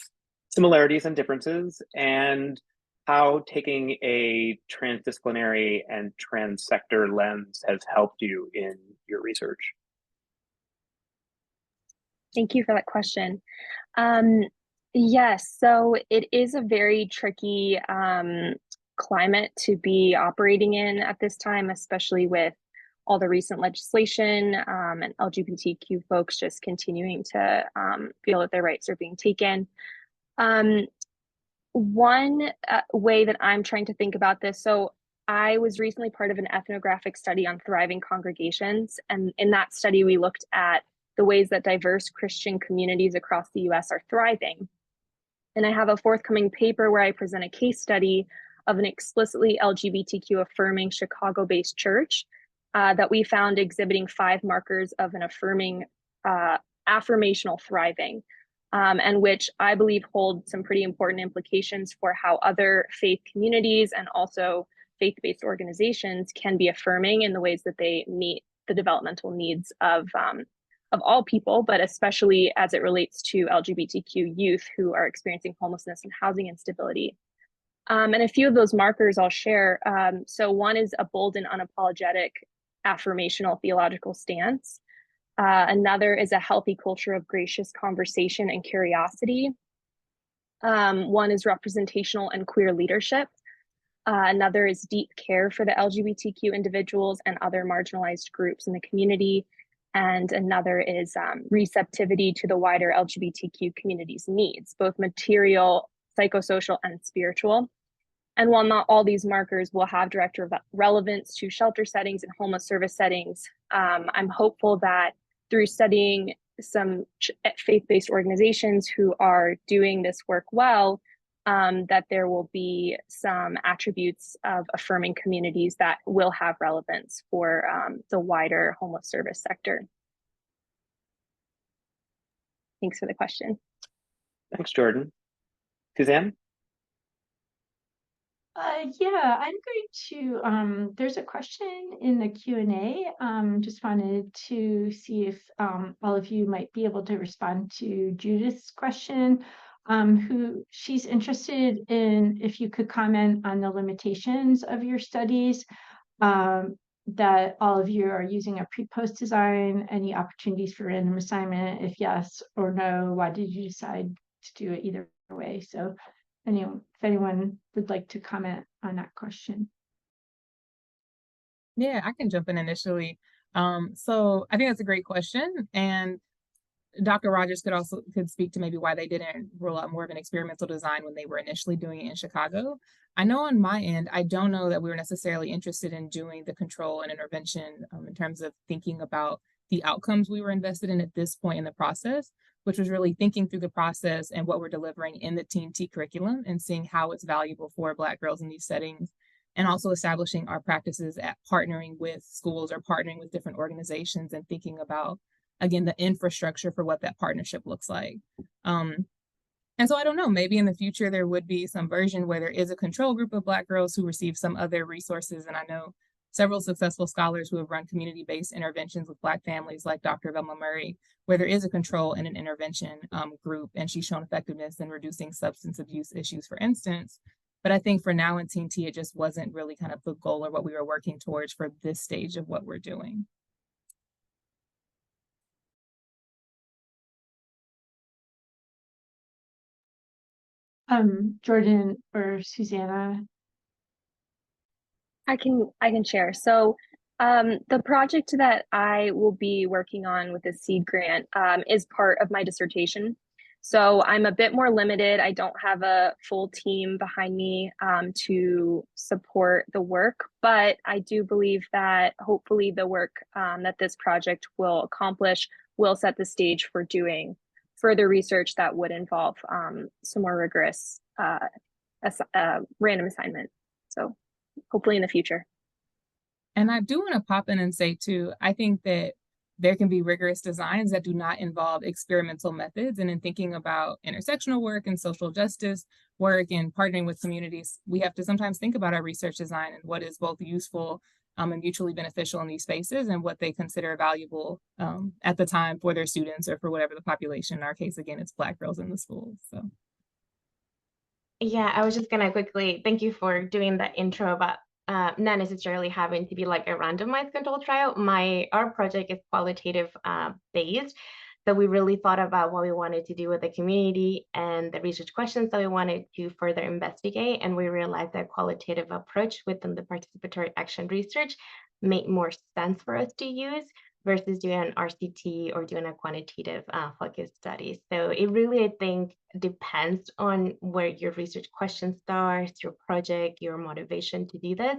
similarities and differences, and how taking a transdisciplinary and transsector lens has helped you in your research. Thank you for that question. Yes, so it is a very tricky climate to be operating in at this time, especially with all the recent legislation and LGBTQ folks just continuing to feel that their rights are being taken. One way that I'm trying to think about this, so I was recently part of an ethnographic study on thriving congregations, and in that study we looked at the ways that diverse Christian communities across the US are thriving. And I have a forthcoming paper where I present a case study of an explicitly LGBTQ affirming Chicago-based church that we found exhibiting 5 markers of an affirming affirmational thriving, and which I believe hold some pretty important implications for how other faith communities and also faith-based organizations can be affirming in the ways that they meet the developmental needs of all people, but especially as it relates to LGBTQ youth who are experiencing homelessness and housing instability. And a few of those markers I'll share. So one is a bold and unapologetic affirmational theological stance. Another is a healthy culture of gracious conversation and curiosity. One is representational and queer leadership. Another is deep care for the LGBTQ individuals and other marginalized groups in the community. And another is receptivity to the wider LGBTQ community's needs, both material, psychosocial, and spiritual. And while not all these markers will have direct relevance to shelter settings and homeless service settings, I'm hopeful that through studying some faith-based organizations who are doing this work well, that there will be some attributes of affirming communities that will have relevance for the wider homeless service sector. Thanks for the question. Thanks, Jordan. Suzanne? Yeah, I'm going to, there's a question in the Q&A. Just wanted to see if all of you might be able to respond to Judith's question. Who she's interested in if you could comment on the limitations of your studies, that all of you are using a pre-post design, any opportunities for random assignment, if yes or no, why did you decide to do it either way? So if anyone would like to comment on that question. Yeah, I can jump in initially. So I think that's a great question. And Dr. Rogers could speak to maybe why they didn't roll out more of an experimental design when they were initially doing it in Chicago. I know on my end, I don't know that we were necessarily interested in doing the control and intervention in terms of thinking about the outcomes we were invested in at this point in the process, which was really thinking through the process and what we're delivering in the Teen T curriculum and seeing how it's valuable for Black girls in these settings, and also establishing our practices at partnering with schools or partnering with different organizations and thinking about, again, the infrastructure for what that partnership looks like. And so I don't know, maybe in the future there would be some version where there is a control group of Black girls who receive some other resources. And I know several successful scholars who have run community-based interventions with Black families like Dr. Velma Murray, where there is a control and an intervention group, and she's shown effectiveness in reducing substance abuse issues, for instance. But I think for now in Teen T, it just wasn't really kind of the goal or what we were working towards for this stage of what we're doing. Jordan or Susanna? I can share. So the project that I will be working on with the SEED grant is part of my dissertation. So I'm a bit more limited. I don't have a full team behind me to support the work, but I do believe that hopefully the work that this project will accomplish will set the stage for doing further research that would involve some more rigorous random assignment. So hopefully in the future. And I do want to pop in and say too, I think that there can be rigorous designs that do not involve experimental methods. And in thinking about intersectional work and social justice work and partnering with communities, we have to sometimes think about our research design and what is both useful and mutually beneficial in these spaces and what they consider valuable at the time for their students or for whatever the population. In our case, again, it's Black girls in the schools. So. Yeah, I was just gonna quickly, thank you for doing that intro about not necessarily having to be like a randomized control trial. Our project is qualitative based. So we really thought about what we wanted to do with the community and the research questions that we wanted to further investigate. And we realized that qualitative approach within the participatory action research made more sense for us to use versus doing an RCT or doing a quantitative focus study. So it really, I think, depends on where your research question starts, your project, your motivation to do this,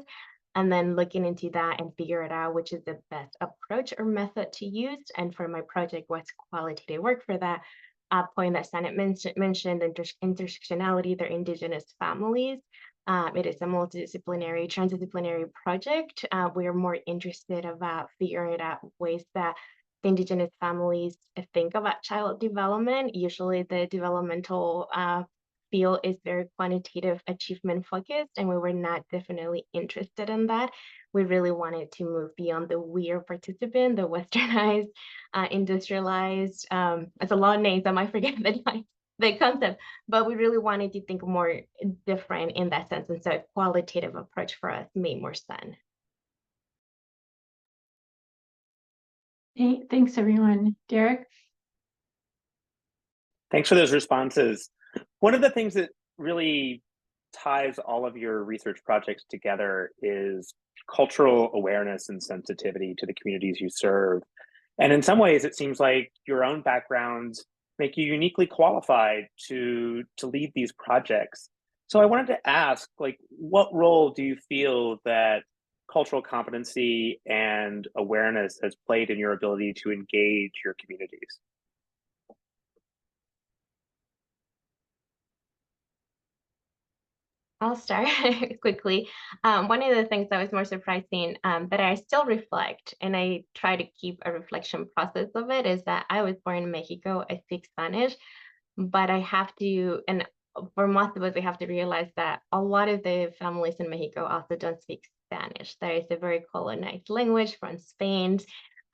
and then looking into that and figure it out which is the best approach or method to use. And for my project, what's qualitative work for that point that Sanet mentioned, intersectionality, they're indigenous families. It is a multidisciplinary, transdisciplinary project. We're more interested about figuring out ways that the indigenous families think about child development. Usually the developmental field is very quantitative achievement focused, and we were not definitely interested in that. We really wanted to move beyond the weird participant, the westernized, industrialized, it's a lot of names, I might forget the concept, but we really wanted to think more different in that sense. And so a qualitative approach for us made more sense. Hey, thanks everyone. Derek? Thanks for those responses. One of the things that really ties all of your research projects together is cultural awareness and sensitivity to the communities you serve. And in some ways, it seems like your own backgrounds make you uniquely qualified to lead these projects. So I wanted to ask, like, what role do you feel that cultural competency and awareness has played in your ability to engage your communities? I'll start quickly. One of the things that was more surprising that I still reflect, and I try to keep a reflection process of it, is that I was born in Mexico. I speak Spanish, but I have to, and for most of us, we have to realize that a lot of the families in Mexico also don't speak Spanish. There is a very colonized language from Spain.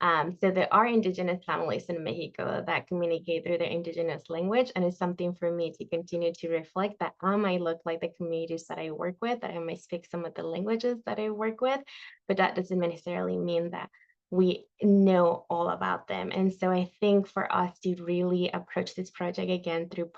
So there are indigenous families in Mexico that communicate through their indigenous language, and it's something for me to continue to reflect that I might look like the communities that I work with, that I might speak some of the languages that I work with, but that doesn't necessarily mean that we know all about them. And so I think for us to really approach this project again through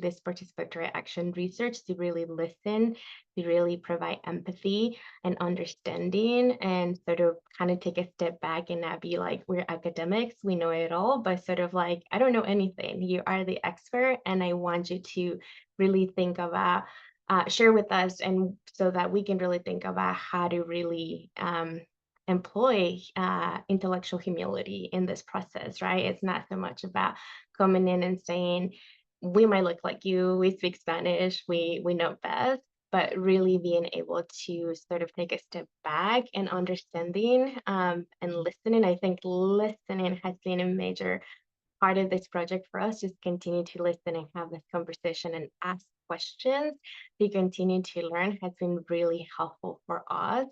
this participatory action research, to really listen, to really provide empathy and understanding, and sort of kind of take a step back and not be like, we're academics, we know it all, but sort of like, I don't know anything, you are the expert, and I want you to really think about share with us, and so that we can really think about how to really employ intellectual humility in this process, right? It's not so much about coming in and saying, we might look like you, we speak Spanish, we know best, but really being able to sort of take a step back and understanding and listening. I think listening has been a major part of this project for us, is continue to listen and have this conversation and ask questions to continue to learn, has been really helpful for us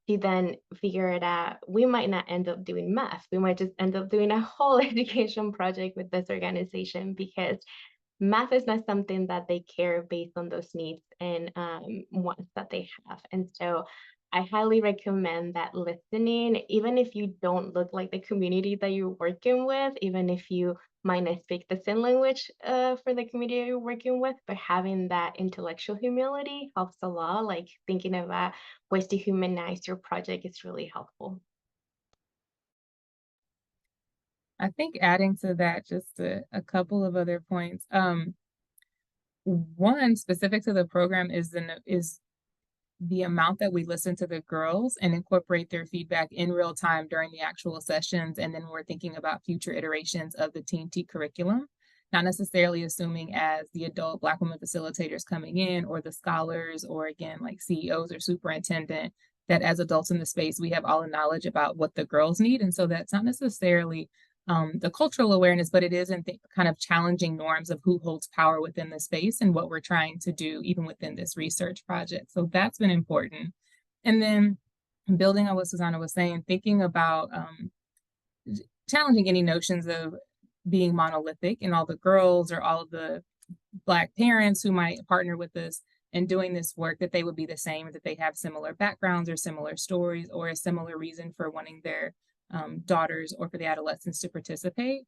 to then figure it out. We might not end up doing math. We might just end up doing a whole education project with this organization, because math is not something that they care based on those needs and wants that they have. And so I highly recommend that listening, even if you don't look like the community that you're working with, even if you might not speak the same language for the community you're working with, but having that intellectual humility helps a lot. Like thinking about ways to humanize your project is really helpful. I think adding to that just a couple of other points. One specific to the program is the amount that we listen to the girls and incorporate their feedback in real time during the actual sessions. And then we're thinking about future iterations of the Teen T curriculum. not necessarily assuming as the adult Black women facilitators coming in, or the scholars, or again, like CEOs or superintendent, that as adults in the space, we have all the knowledge about what the girls need. And so that's not necessarily the cultural awareness, but it is in kind of challenging norms of who holds power within the space and what we're trying to do even within this research project. So that's been important. And then building on what Susanna was saying, thinking about challenging any notions of being monolithic, and all the girls or all of the Black parents who might partner with us in doing this work, that they would be the same, that they have similar backgrounds or similar stories or a similar reason for wanting their daughters or for the adolescents to participate.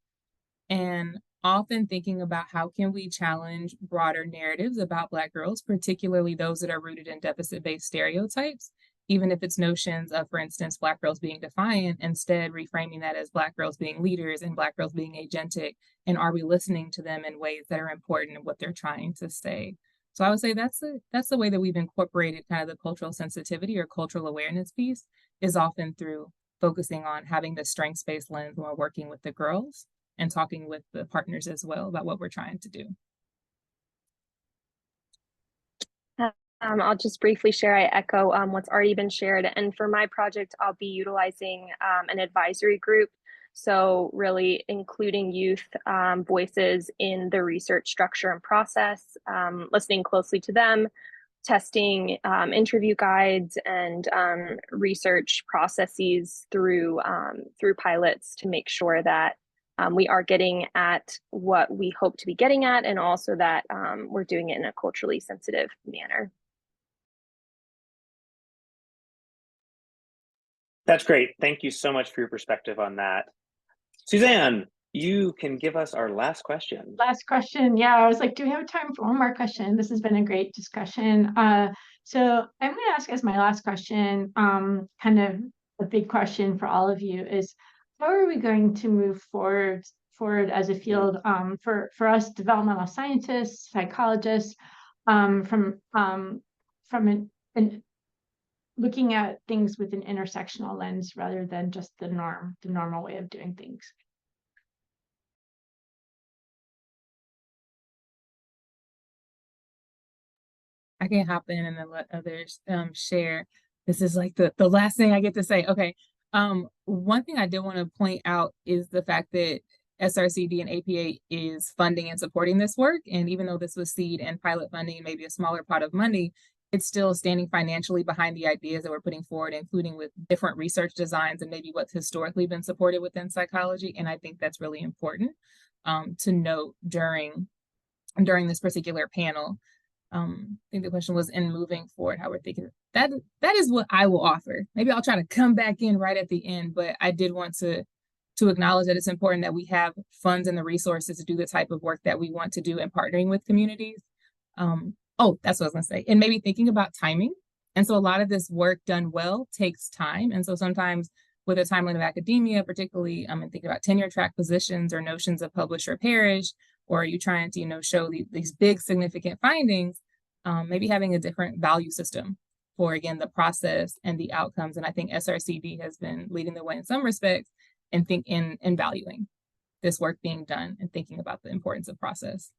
And often thinking about how can we challenge broader narratives about Black girls, particularly those that are rooted in deficit-based stereotypes, even if it's notions of, for instance, Black girls being defiant, instead reframing that as Black girls being leaders and Black girls being agentic. And are we listening to them in ways that are important in what they're trying to say? So I would say that's the way that we've incorporated kind of the cultural sensitivity or cultural awareness piece, is often through focusing on having the strengths-based lens when we're working with the girls and talking with the partners as well about what we're trying to do. I'll just briefly share, I echo what's already been shared. And for my project, I'll be utilizing an advisory group. So really including youth voices in the research structure and process, listening closely to them, testing interview guides and research processes through pilots to make sure that we are getting at what we hope to be getting at, and also that we're doing it in a culturally sensitive manner. That's great. Thank you so much for your perspective on that. Suzanne, you can give us our last question. Last question. Yeah, I was like, do we have time for one more question? This has been a great discussion. So I'm going to ask as my last question, kind of a big question for all of you is, how are we going to move forward as a field, for us developmental scientists, psychologists, from looking at things with an intersectional lens rather than just the normal way of doing things? I can hop in and then let others share. This is like the last thing I get to say. Okay. One thing I did want to point out is the fact that SRCD and APA is funding and supporting this work. And even though this was seed and pilot funding and maybe a smaller pot of money, it's still standing financially behind the ideas that we're putting forward, including with different research designs and maybe what's historically been supported within psychology. And I think that's really important to note during this particular panel. I think the question was, in moving forward, how we're thinking. That is what I will offer. Maybe I'll try to come back in right at the end, but I did want to acknowledge that it's important that we have funds and the resources to do the type of work that we want to do in partnering with communities. Oh, that's what I was gonna say. And maybe thinking about timing. And so a lot of this work done well takes time. And so sometimes with a timeline of academia, particularly and thinking about tenure track positions or notions of publish or perish, or are you trying to, show these big significant findings, maybe having a different value system for, again, the process and the outcomes. And I think SRCD has been leading the way in some respects and in valuing this work being done and thinking about the importance of process.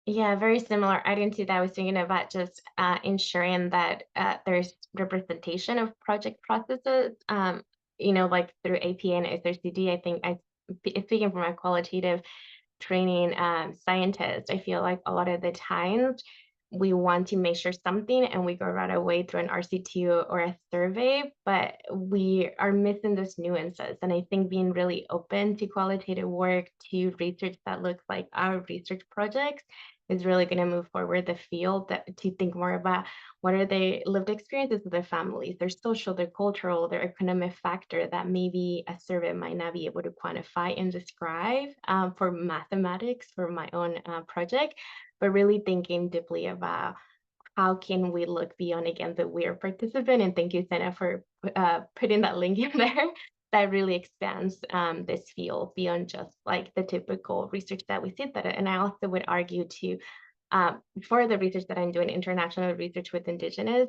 Yeah, very similar. Adding to that, I was thinking about just ensuring that there's representation of project processes, like through APA and SRCD. I think speaking from a qualitative training scientist, I feel like a lot of the times we want to measure something and we go right away through an RCT or a survey, but we are missing those nuances. And I think being really open to qualitative work, to research that looks like our research projects, is really going to move forward the field, to think more about what are the lived experiences of their families, their social, their cultural, their economic factor that maybe a survey might not be able to quantify and describe for mathematics for my own project, but really thinking deeply about how can we look beyond, again, the we're participant. And thank you, Senna, for putting that link in there. That really expands this field beyond just like the typical research that we see. And I also would argue to, for the research that I'm doing, international research with indigenous,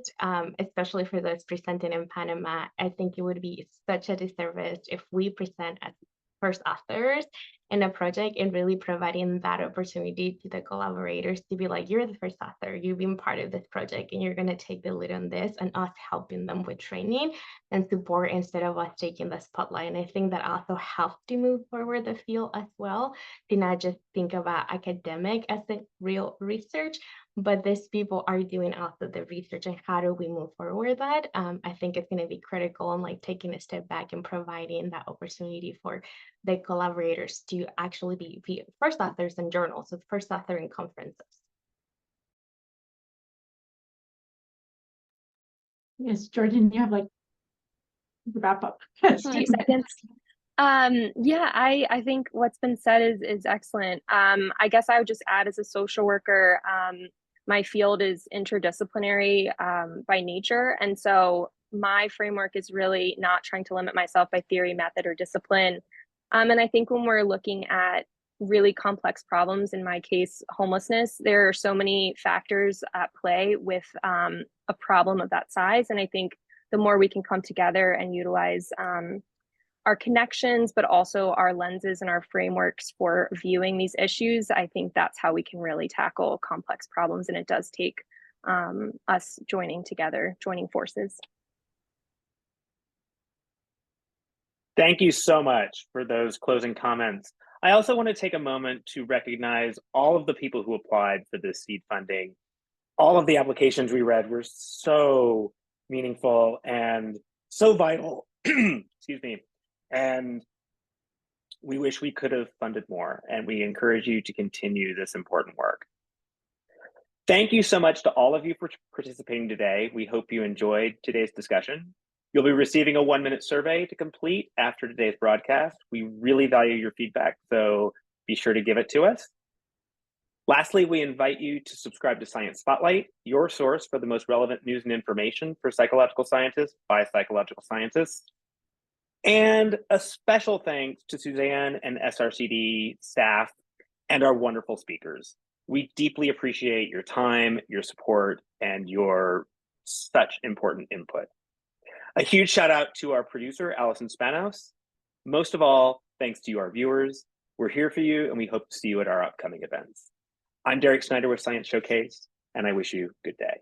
especially for those presenting in Panama, I think it would be such a disservice if we present as first authors in a project, and really providing that opportunity to the collaborators to be like, you're the first author, you've been part of this project, and you're going to take the lead on this, and us helping them with training and support instead of us taking the spotlight. And I think that also helps to move forward the field as well, to not just think about academic as the real research, but these people are doing also the research, and how do we move forward that? I think it's going to be critical, and like taking a step back and providing that opportunity for the collaborators to actually be first authors in journals, so first author in conferences. Yes, Jordan, you have like the wrap up. 2 seconds. Yeah, I think what's been said is excellent. I guess I would just add, as a social worker, my field is interdisciplinary by nature. And so my framework is really not trying to limit myself by theory, method, or discipline. And I think when we're looking at really complex problems, in my case, homelessness, there are so many factors at play with a problem of that size. And I think the more we can come together and utilize our connections, but also our lenses and our frameworks for viewing these issues, I think that's how we can really tackle complex problems. And it does take us joining together, joining forces. Thank you so much for those closing comments. I also want to take a moment to recognize all of the people who applied for this seed funding. All of the applications we read were so meaningful and so vital. Excuse me. And we wish we could have funded more, and we encourage you to continue this important work. Thank you so much to all of you for participating today. We hope you enjoyed today's discussion. You'll be receiving a 1-minute survey to complete after today's broadcast. We really value your feedback, so be sure to give it to us. Lastly, we invite you to subscribe to Science Spotlight, your source for the most relevant news and information for psychological scientists by psychological scientists. And a special thanks to Suzanne and SRCD staff and our wonderful speakers. We deeply appreciate your time, your support, and your such important input. A huge shout out to our producer, Allison Spanos. Most of all, thanks to you, our viewers. We're here for you, and we hope to see you at our upcoming events. I'm Derek Snyder with Science Showcase, and I wish you a good day.